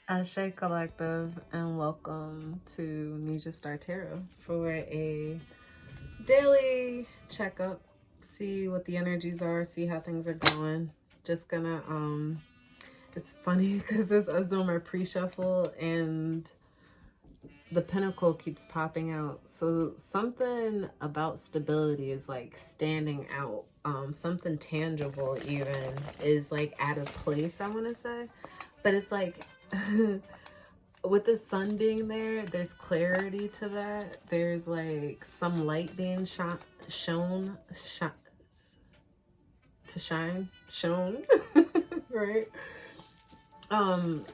Ashe Collective, and welcome to Nesia Star Tarot for a daily checkup. See what the energies are, see how things are going. Just gonna, it's funny because I was doing my pre-shuffle and the pentacle keeps popping out. So something about stability is like standing out. Something tangible even is like out of place, I want to say. But it's like, with the sun being there, there's clarity to that. There's like some light being shown, right?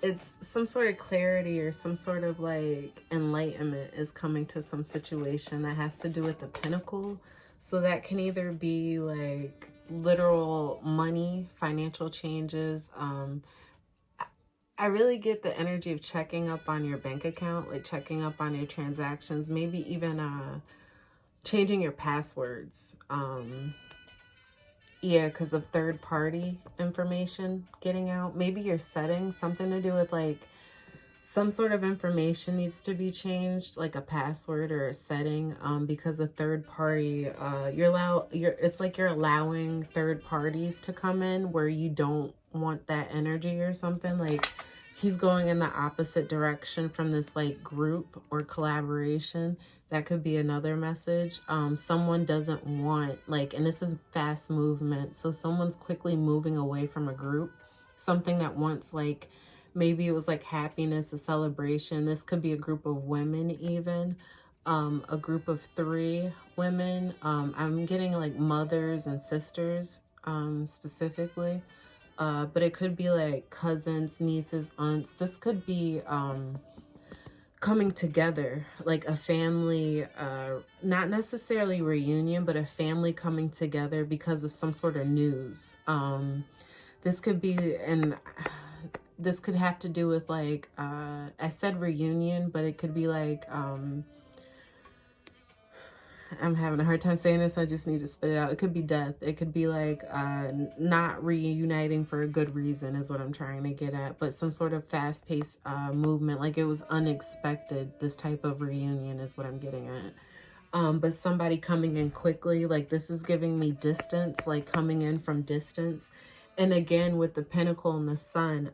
It's some sort of clarity or some sort of like enlightenment is coming to some situation that has to do with the pinnacle. So that can either be like literal money, financial changes. I really get the energy of checking up on your bank account, like checking up on your transactions, maybe even changing your passwords. Yeah, because of third-party information getting out. Maybe your settings, something to do with like some sort of information needs to be changed, like a password or a setting, because of third party. It's like you're allowing third parties to come in where you don't want that energy or something. Like he's going in the opposite direction from this like group or collaboration. That could be another message. Someone doesn't want like, and this is fast movement. So someone's quickly moving away from a group, something that wants like, maybe it was like happiness, a celebration. This could be a group of women even, a group of 3 women. I'm getting like mothers and sisters specifically, but it could be like cousins, nieces, aunts. This could be coming together, like a family, not necessarily reunion, but a family coming together because of some sort of news. This could be, and this could have to do with like, I said reunion, but it could be like, I'm having a hard time saying this. I just need to spit it out. It could be death. It could be like not reuniting for a good reason is what I'm trying to get at. But some sort of fast-paced movement. Like it was unexpected. This type of reunion is what I'm getting at. But somebody coming in quickly. Like this is giving me distance. Like coming in from distance. And again, with the pentacle and the sun,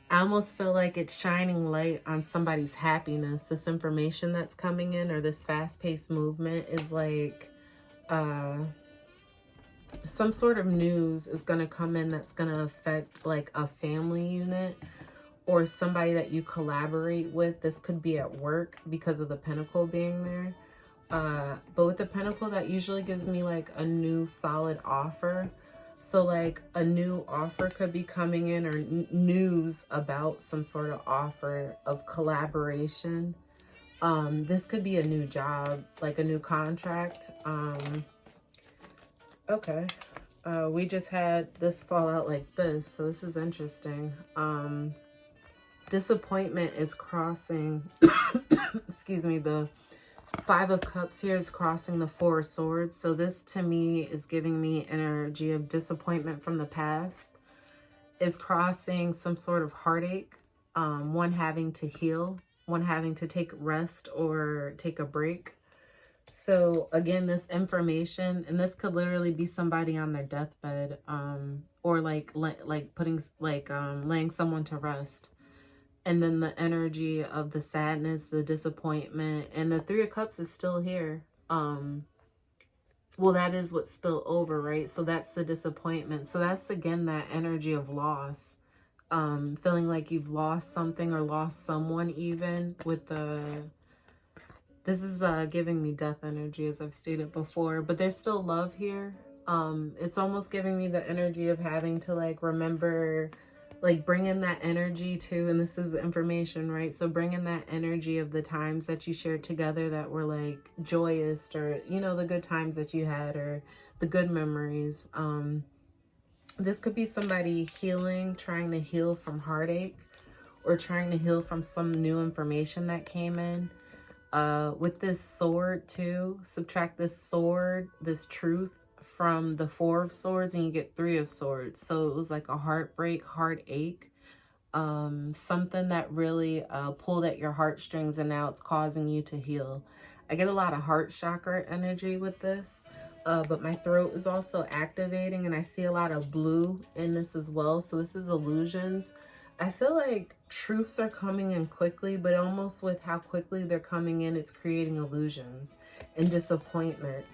I almost feel like it's shining light on somebody's happiness. This information that's coming in or this fast-paced movement is like some sort of news is going to come in that's going to affect like a family unit or somebody that you collaborate with. This could be at work because of the pentacle being there. But with the pentacle, that usually gives me like a new solid offer. So like a new offer could be coming in or news about some sort of offer of collaboration. This could be a new job, like a new contract. Okay. We just had this fall out like this. So this is interesting. Disappointment is crossing, excuse me, the 5 of Cups here is crossing the 4 of Swords. So this to me is giving me energy of disappointment from the past. Is crossing some sort of heartache. One having to heal. One having to take rest or take a break. So again, this information, and this could literally be somebody on their deathbed. Or like putting like laying someone to rest. And then the energy of the sadness, the disappointment, and the 3 of Cups is still here. Well, that is what spilled over, right? So that's the disappointment. So that's, again, that energy of loss. Feeling like you've lost something or lost someone even with the... This is giving me death energy, as I've stated before. But there's still love here. It's almost giving me the energy of having to, like, remember... Like bring in that energy too, and this is information, right? So bring in that energy of the times that you shared together that were like joyous, or you know, the good times that you had, or the good memories. This could be somebody healing, trying to heal from heartache, or trying to heal from some new information that came in. With this sword too, subtract this sword, this truth from the 4 of Swords, and you get 3 of Swords. So it was like a heartbreak, heartache. something that really pulled at your heartstrings, and now it's causing you to heal. I get a lot of heart chakra energy with this, but my throat is also activating, and I see a lot of blue in this as well. So this is illusions. I feel like truths are coming in quickly, but almost with how quickly they're coming in, it's creating illusions and disappointment.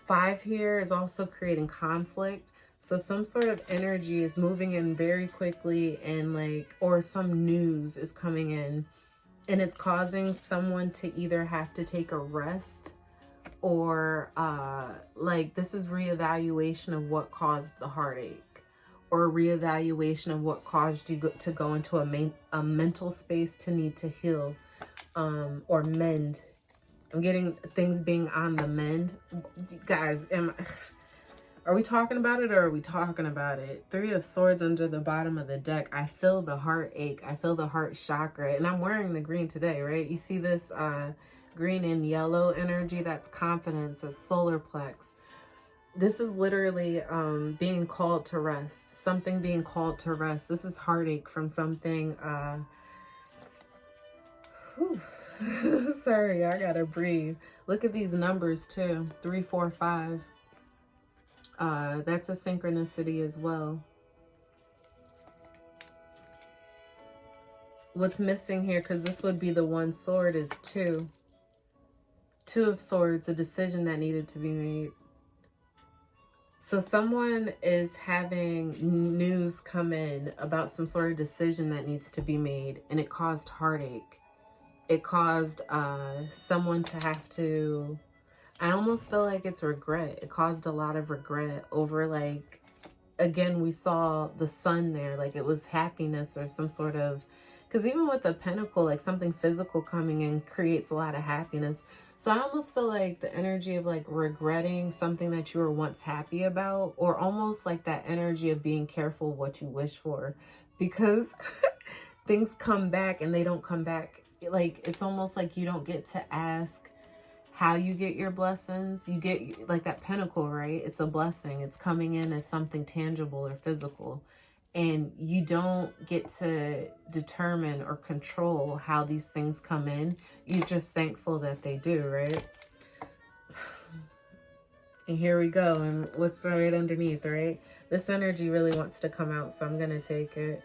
5 here is also creating conflict. So some sort of energy is moving in very quickly, and like, or some news is coming in, and it's causing someone to either have to take a rest, or like this is reevaluation of what caused the heartache, or a reevaluation of what caused you to go into a mental space to need to heal, or mend. I'm getting things being on the mend. Guys, are we talking about it, or are we talking about it? 3 of Swords under the bottom of the deck. I feel the heartache. I feel the heart chakra. And I'm wearing the green today, right? You see this green and yellow energy? That's confidence, that's solar plex. This is literally being called to rest. Something being called to rest. This is heartache from something. Sorry, I gotta breathe. Look at these numbers too. 3, 4, 5. That's a synchronicity as well. What's missing here, because this would be the 1 sword, is 2. 2 of Swords, a decision that needed to be made. So someone is having news come in about some sort of decision that needs to be made, and it caused heartache. It caused someone to have to, I almost feel like it's regret. It caused a lot of regret over, like, again, we saw the sun there, like it was happiness or some sort of, because even with the pentacle, like something physical coming in creates a lot of happiness. So I almost feel like the energy of like regretting something that you were once happy about, or almost like that energy of being careful what you wish for, because things come back and they don't come back. Like, it's almost like you don't get to ask how you get your blessings. You get like that pentacle, right? It's a blessing. It's coming in as something tangible or physical. And you don't get to determine or control how these things come in. You're just thankful that they do, right? And here we go. And what's right underneath, right? This energy really wants to come out, so I'm going to take it.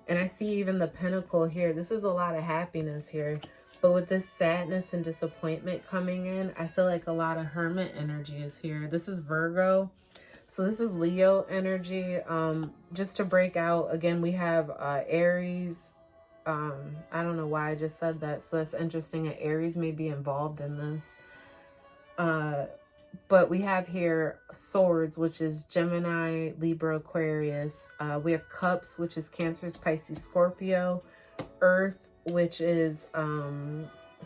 And I see even the pentacle here. This is a lot of happiness here. But with this sadness and disappointment coming in, I feel like a lot of hermit energy is here. This is Virgo. So this is Leo energy. Just to break out, again, we have Aries. I don't know why I just said that. So that's interesting. Aries may be involved in this. But we have here Swords, which is Gemini, Libra, Aquarius. We have Cups, which is Cancer, Pisces, Scorpio. Earth, which is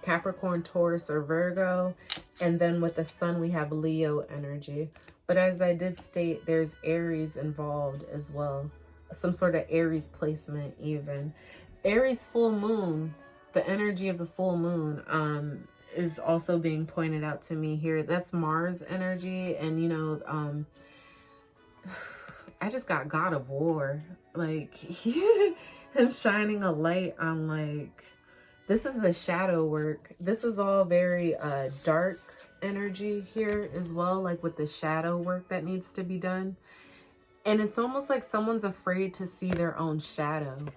Capricorn, Taurus, or Virgo. And then with the Sun, we have Leo energy. But as I did state, there's Aries involved as well. Some sort of Aries placement even. Aries full moon, the energy of the full moon, is also being pointed out to me here. That's Mars energy. And, you know, I just got God of War. Like, him shining a light on, like, this is the shadow work. This is all very dark energy here as well, like with the shadow work that needs to be done. And it's almost like someone's afraid to see their own shadow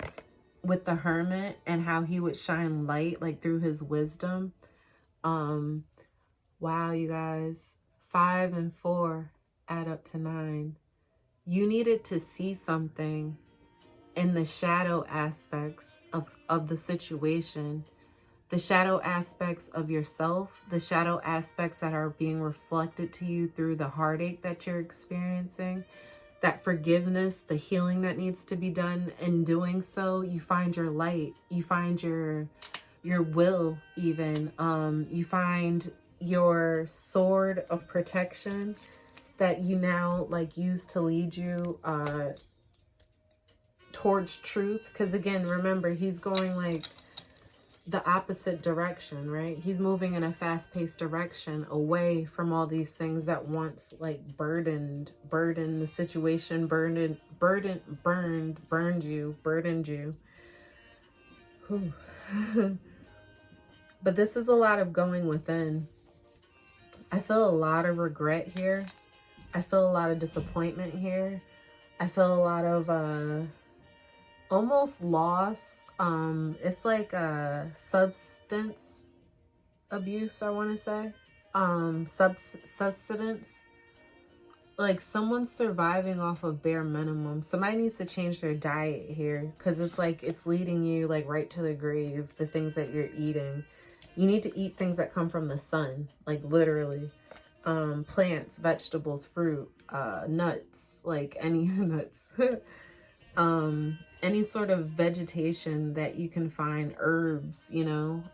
with the Hermit and how he would shine light, like through his wisdom. Wow, you guys, 5 and 4 add up to 9. You needed to see something in the shadow aspects of the situation, the shadow aspects of yourself, the shadow aspects that are being reflected to you through the heartache that you're experiencing, that forgiveness, the healing that needs to be done. In doing so, you find your light, you find your will even, you find your sword of protection that you now like use to lead you towards truth. Because again, remember, he's going like the opposite direction, right? He's moving in a fast-paced direction away from all these things that once like burdened the situation, burdened you. Whew. But this is a lot of going within. I feel a lot of regret here. I feel a lot of disappointment here. I feel a lot of almost loss. It's like a substance abuse, I want to say. Sustenance. Like someone's surviving off of bare minimum. Somebody needs to change their diet here, because it's like it's leading you like right to the grave, the things that you're eating. You need to eat things that come from the sun, like literally. Plants, vegetables, fruit, nuts, like any nuts. Any sort of vegetation that you can find, herbs, you know,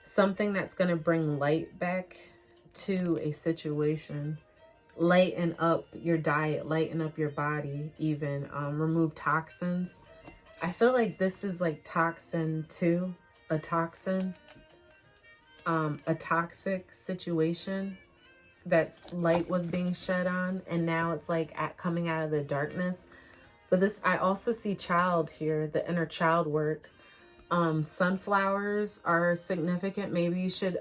something that's going to bring light back to a situation. Lighten up your diet, lighten up your body, even remove toxins. I feel like this is like toxin too, a toxin, a toxic situation that's light was being shed on, and now it's like coming out of the darkness. But this, I also see child here, the inner child work. Sunflowers are significant. Maybe you should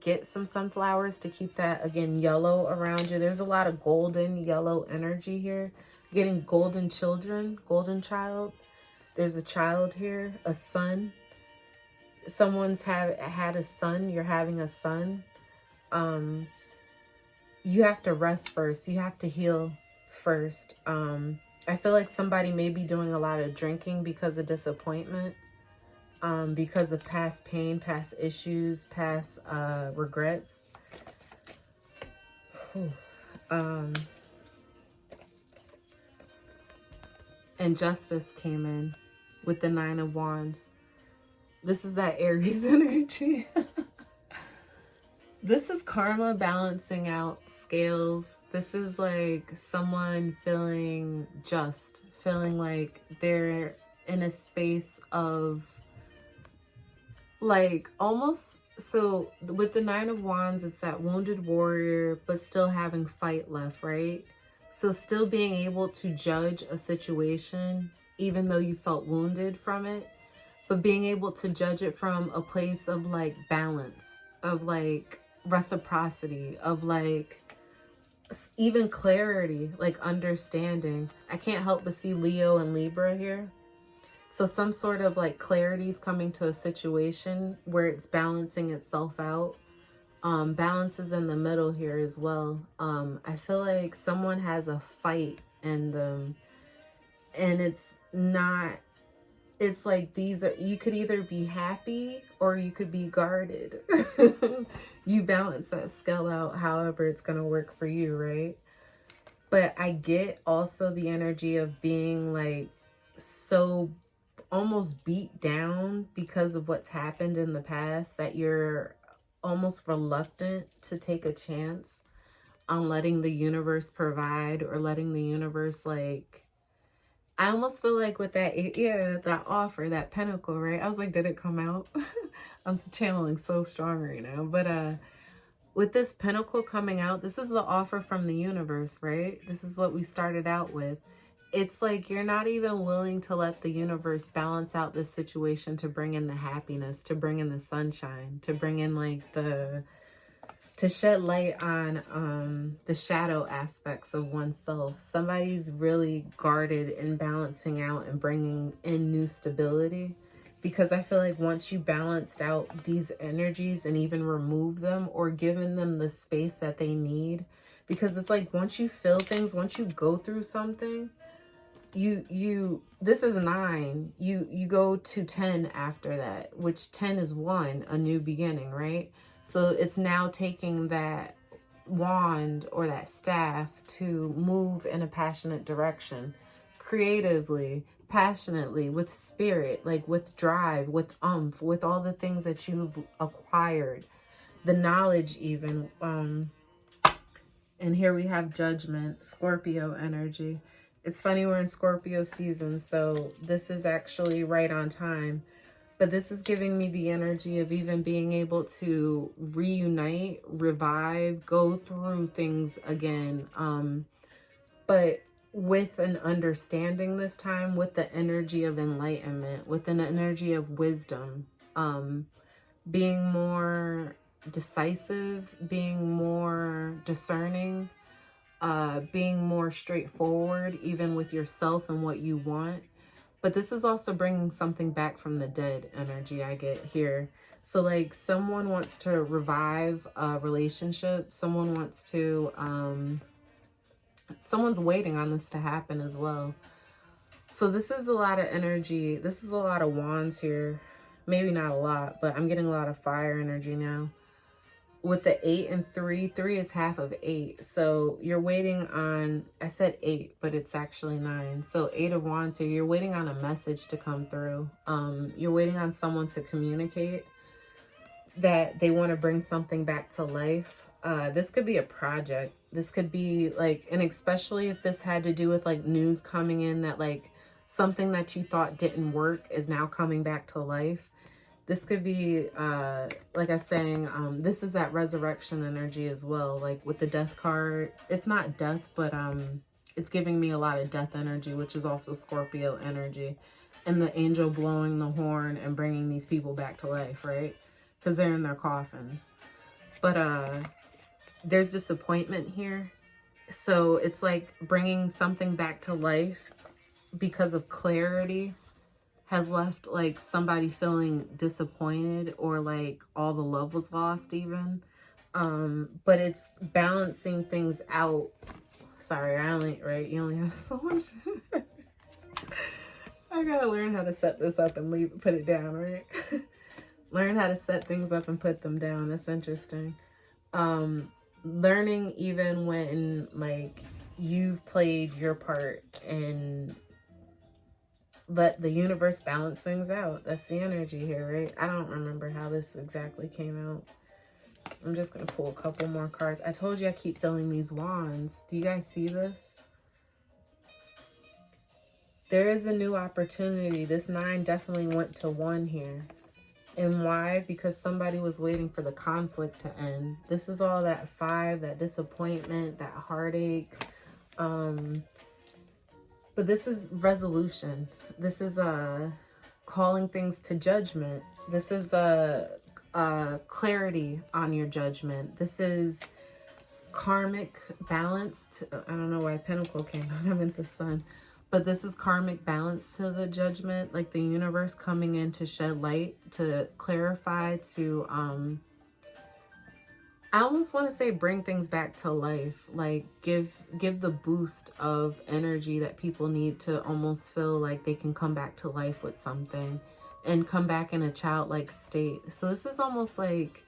get some sunflowers to keep that, again, yellow around you. There's a lot of golden yellow energy here. Getting golden children, golden child. There's a child here, a son. Someone's had a son. You're having a son. You have to rest first. You have to heal first. I feel like somebody may be doing a lot of drinking because of disappointment. Because of past pain, past issues, past regrets. And justice came in with the 9 of Wands. This is that Aries energy. This is karma balancing out scales. This is like someone feeling just, feeling like they're in a space of like almost, so with the 9 of Wands, it's that wounded warrior, but still having fight left, right? So still being able to judge a situation, even though you felt wounded from it, but being able to judge it from a place of like balance, of like reciprocity, of like even clarity, like understanding. I can't help but see Leo and Libra here. So some sort of like clarity is coming to a situation where it's balancing itself out. Balance is in the middle here as well. I feel like someone has a fight in them, and it's not, it's like these are, you could either be happy or you could be guarded. You balance that scale out however it's going to work for you, right? But I get also the energy of being like so almost beat down because of what's happened in the past, that you're almost reluctant to take a chance on letting the universe provide, or letting the universe, like, I almost feel like with that, yeah, that offer, that pentacle, right? I was like, did it come out? I'm channeling so strong right now. But with this pentacle coming out, this is the offer from the universe, right? This is what we started out with. It's like you're not even willing to let the universe balance out this situation to bring in the happiness, to bring in the sunshine, to bring in like to shed light on the shadow aspects of oneself. Somebody's really guarded and balancing out and bringing in new stability, because I feel like once you balanced out these energies and even remove them or given them the space that they need, because it's like once you feel things, once you go through something, this is 9, you go to 10 after that, which 10 is 1, a new beginning, right? So it's now taking that wand or that staff to move in a passionate direction, creatively, passionately, with spirit, like with drive, with oomph, with all the things that you've acquired, the knowledge even. And here we have Judgment, Scorpio energy. It's funny, we're in Scorpio season, so this is actually right on time. But this is giving me the energy of even being able to reunite, revive, go through things again. But with an understanding this time, with the energy of enlightenment, with an energy of wisdom, being more decisive, being more discerning, being more straightforward, even with yourself and what you want. But this is also bringing something back from the dead energy I get here. So like someone wants to revive a relationship. Someone wants to, someone's waiting on this to happen as well. So this is a lot of energy. This is a lot of wands here. Maybe not a lot, but I'm getting a lot of fire energy now. With the 8 and 3, 3 is half of 8. So you're waiting on, I said 8, but it's actually 9. So 8 of wands here, you're waiting on a message to come through. You're waiting on someone to communicate that they want to bring something back to life. This could be a project. This could be like, and especially if this had to do with like news coming in that like something that you thought didn't work is now coming back to life. This could be, like I was saying, this is that resurrection energy as well. Like with the death card, it's not death, but it's giving me a lot of death energy, which is also Scorpio energy. And the angel blowing the horn and bringing these people back to life, right? Because they're in their coffins. But there's disappointment here. So it's like bringing something back to life because of clarity has left like somebody feeling disappointed, or like all the love was lost even. But it's balancing things out. Sorry, you only have so much. I gotta learn how to set this up and put it down, right? Learn how to set things up and put them down. That's interesting. Learning even when like you've played your part and let the universe balance things out. That's the energy here, right? I don't remember how this exactly came out. I'm just going to pull a couple more cards. I told you I keep filling these wands. Do you guys see this? There is a new opportunity. This 9 definitely went to 1 here. And why? Because somebody was waiting for the conflict to end. This is all that 5, that disappointment, that heartache. But this is resolution. This is calling things to judgment. This is clarity on your judgment. This is karmic balance. I don't know why Pentacle came out. I'm in the sun. But this is karmic balance to the judgment. Like the universe coming in to shed light, to clarify, to I almost want to say bring things back to life, like give the boost of energy that people need to almost feel like they can come back to life with something and come back in a childlike state. So this is almost like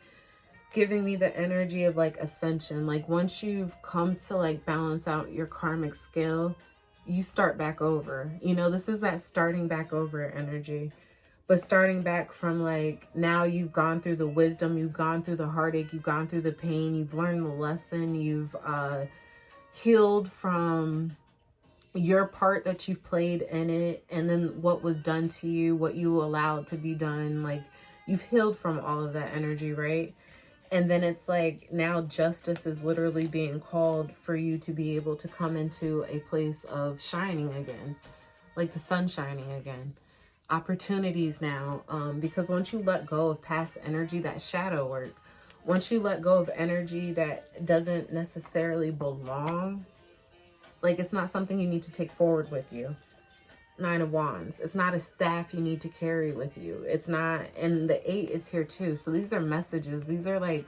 giving me the energy of like ascension. Like once you've come to like balance out your karmic scale, you start back over. You know, this is that starting back over energy. But starting back from like, now you've gone through the wisdom, you've gone through the heartache, you've gone through the pain, you've learned the lesson, you've healed from your part that you've played in it, and then what was done to you, what you allowed to be done. Like you've healed from all of that energy, right? And then it's like now justice is literally being called for you to be able to come into a place of shining again, like the sun shining again. Opportunities now, because once you let go of past energy, that shadow work, once you let go of energy that doesn't necessarily belong, like it's not something you need to take forward with you. 9 of Wands. It's not a staff you need to carry with you. It's not, and the 8 is here too. So these are messages. These are like,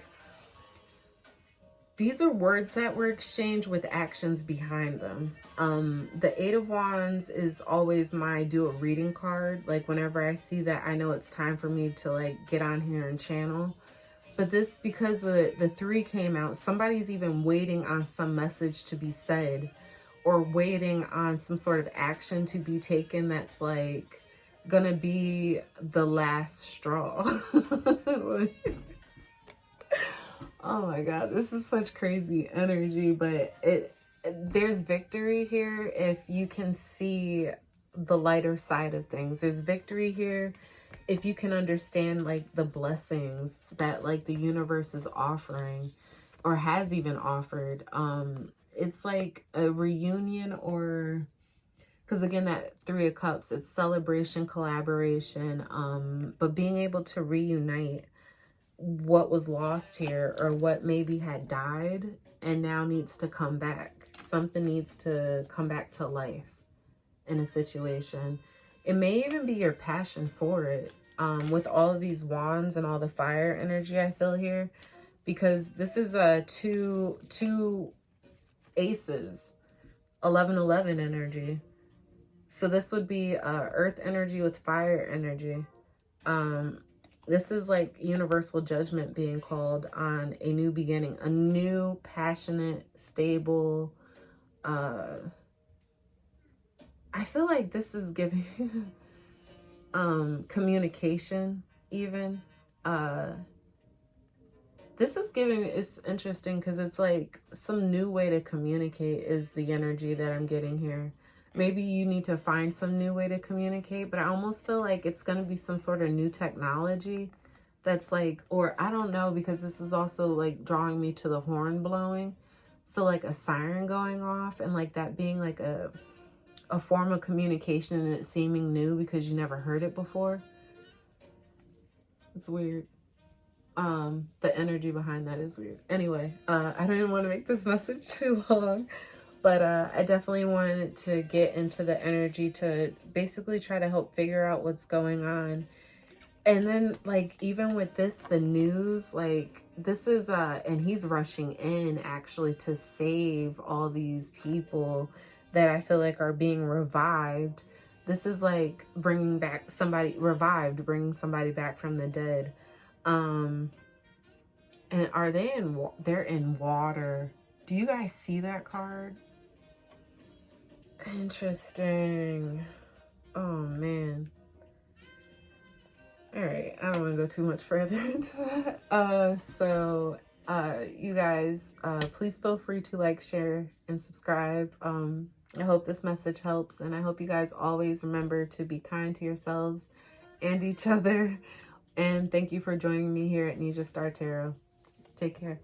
these are words that were exchanged with actions behind them. The 8 of Wands is always my do a reading card. Like whenever I see that, I know it's time for me to like get on here and channel. But this, because the 3 came out, somebody's even waiting on some message to be said, or waiting on some sort of action to be taken that's like gonna be the last straw. Oh my God, this is such crazy energy, but there's victory here if you can see the lighter side of things. There's victory here if you can understand like the blessings that like the universe is offering or has even offered. it's like a reunion, or because again, that Three of Cups, it's celebration, collaboration, but being able to reunite what was lost here, or what maybe had died and now needs to come back. Something needs to come back to life in a situation. It may even be your passion for it, with all of these wands and all the fire energy I feel here, because this is two aces, 11-11 energy. So this would be earth energy with fire energy. This is like universal judgment being called on a new beginning, a new, passionate, stable, I feel like this is giving communication even. This is giving, it's interesting because it's like some new way to communicate is the energy that I'm getting here. Maybe you need to find some new way to communicate, but I almost feel like it's going to be some sort of new technology that's like, or I don't know, because this is also like drawing me to the horn blowing. So like a siren going off, and like that being like a form of communication, and it seeming new because you never heard it before. It's weird. The energy behind that is weird. Anyway, I didn't want to make this message too long, but I definitely wanted to get into the energy to basically try to help figure out what's going on. And then like, even with this, the news, like this is, and he's rushing in actually to save all these people that I feel like are being revived. This is like bringing back somebody revived, bringing somebody back from the dead. And are they they're in water. Do you guys see that card? Interesting. Oh man. All right, I don't want to go too much further into that. You guys, please feel free to like, share, and subscribe. I hope this message helps, and I hope you guys always remember to be kind to yourselves and each other. And thank you for joining me here at Nesia Star Tarot. Take care.